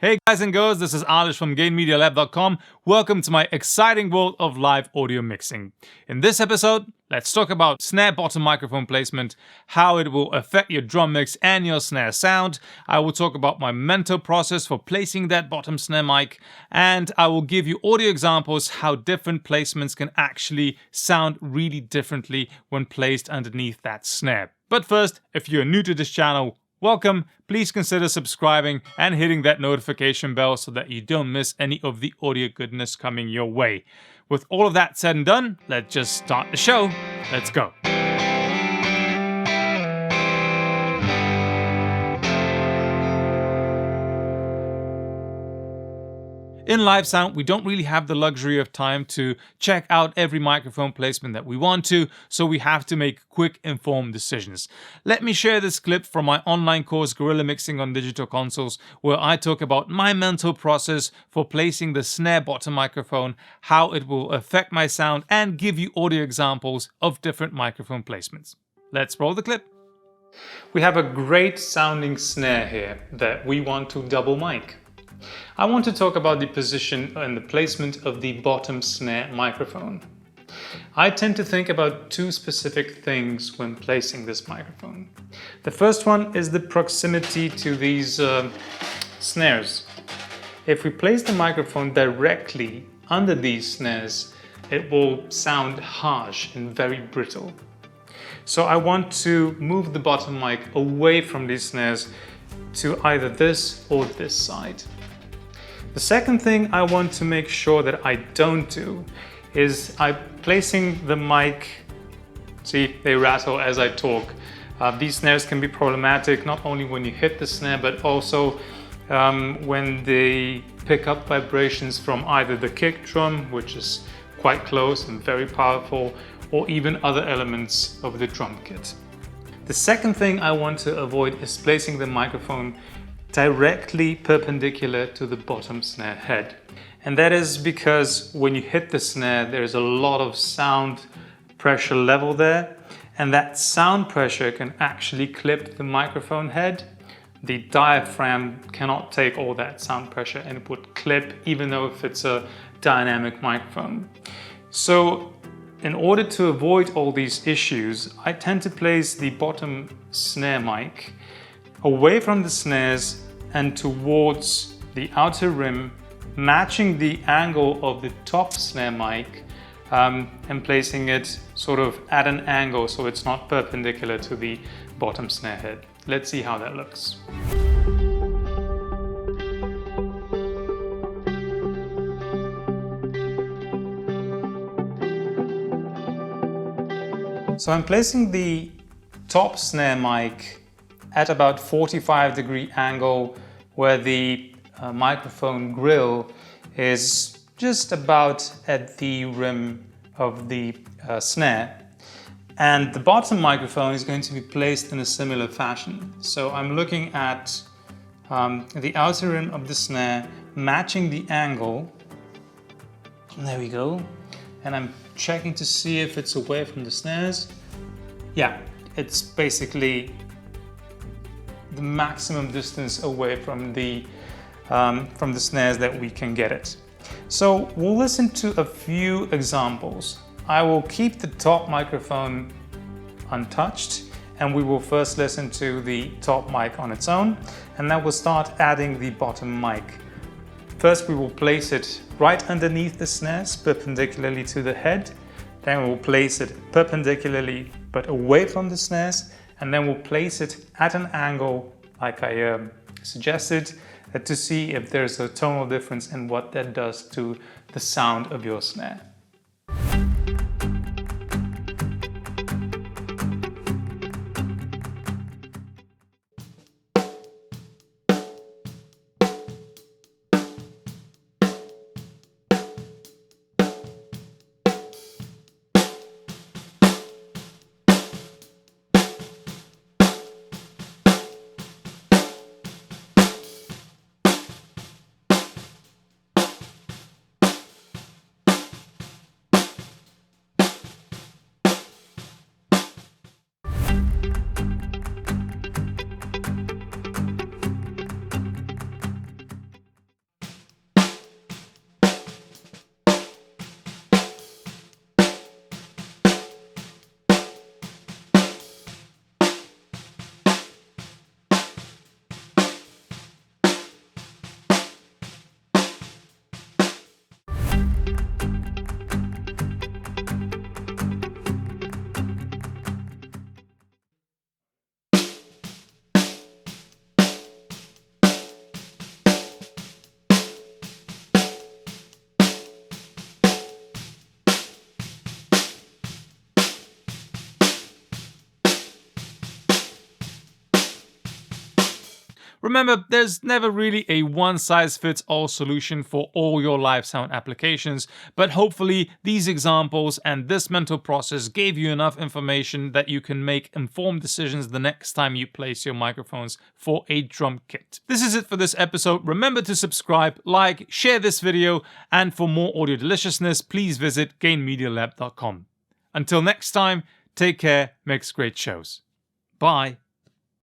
Hey guys and girls, this is Alish from gainmedialab.com. Welcome to my exciting world of live audio mixing. In this episode, let's talk about snare bottom microphone placement, how it will affect your drum mix and your snare sound. I will talk about my mental process for placing that bottom snare mic, and I will give you audio examples how different placements can actually sound really differently when placed underneath that snare. But first, if you're new to this channel, welcome. Please consider subscribing and hitting that notification bell so that you don't miss any of the audio goodness coming your way. With all of that said and done, let's just start the show. Let's go. In live sound, we don't really have the luxury of time to check out every microphone placement that we want to, so we have to make quick, informed decisions. Let me share this clip from my online course, Guerrilla Mixing on Digital Consoles, where I talk about my mental process for placing the snare bottom microphone, how it will affect my sound, and give you audio examples of different microphone placements. Let's roll the clip. We have a great sounding snare here that we want to double mic. I want to talk about the position and the placement of the bottom snare microphone. I tend to think about two specific things when placing this microphone. The first one is the proximity to these snares. If we place the microphone directly under these snares, it will sound harsh and very brittle. So I want to move the bottom mic away from these snares to either this or this side. The second thing I want to make sure that I don't do is I'm placing the mic, see, they rattle as I talk. These snares can be problematic not only when you hit the snare, but also when they pick up vibrations from either the kick drum, which is quite close and very powerful, or even other elements of the drum kit. The second thing I want to avoid is placing the microphone directly perpendicular to the bottom snare head. And that is because when you hit the snare, there's a lot of sound pressure level there, and that sound pressure can actually clip the microphone head. The diaphragm cannot take all that sound pressure and it would clip even though if it's a dynamic microphone. So in order to avoid all these issues, I tend to place the bottom snare mic away from the snares and towards the outer rim, matching the angle of the top snare mic and placing it sort of at an angle so it's not perpendicular to the bottom snare head. Let's see how that looks. So I'm placing the top snare mic at about 45-degree angle where the microphone grill is just about at the rim of the snare. And the bottom microphone is going to be placed in a similar fashion. So I'm looking at the outer rim of the snare, matching the angle. There we go. And I'm checking to see if it's away from the snares. Yeah, it's basically the maximum distance away from the snares that we can get it. So we'll listen to a few examples. I will keep the top microphone untouched and we will first listen to the top mic on its own, and then we'll start adding the bottom mic. First we will place it right underneath the snares perpendicularly to the head, then we'll place it perpendicularly but away from the snares, and then we'll place it at an angle like I suggested to see if there's a tonal difference and what that does to the sound of your snare. Remember, there's never really a one-size-fits-all solution for all your live sound applications, but hopefully these examples and this mental process gave you enough information that you can make informed decisions the next time you place your microphones for a drum kit. This is it for this episode. Remember to subscribe, like, share this video, and for more audio deliciousness, please visit gainmedialab.com. Until next time, take care, mix great shows. Bye.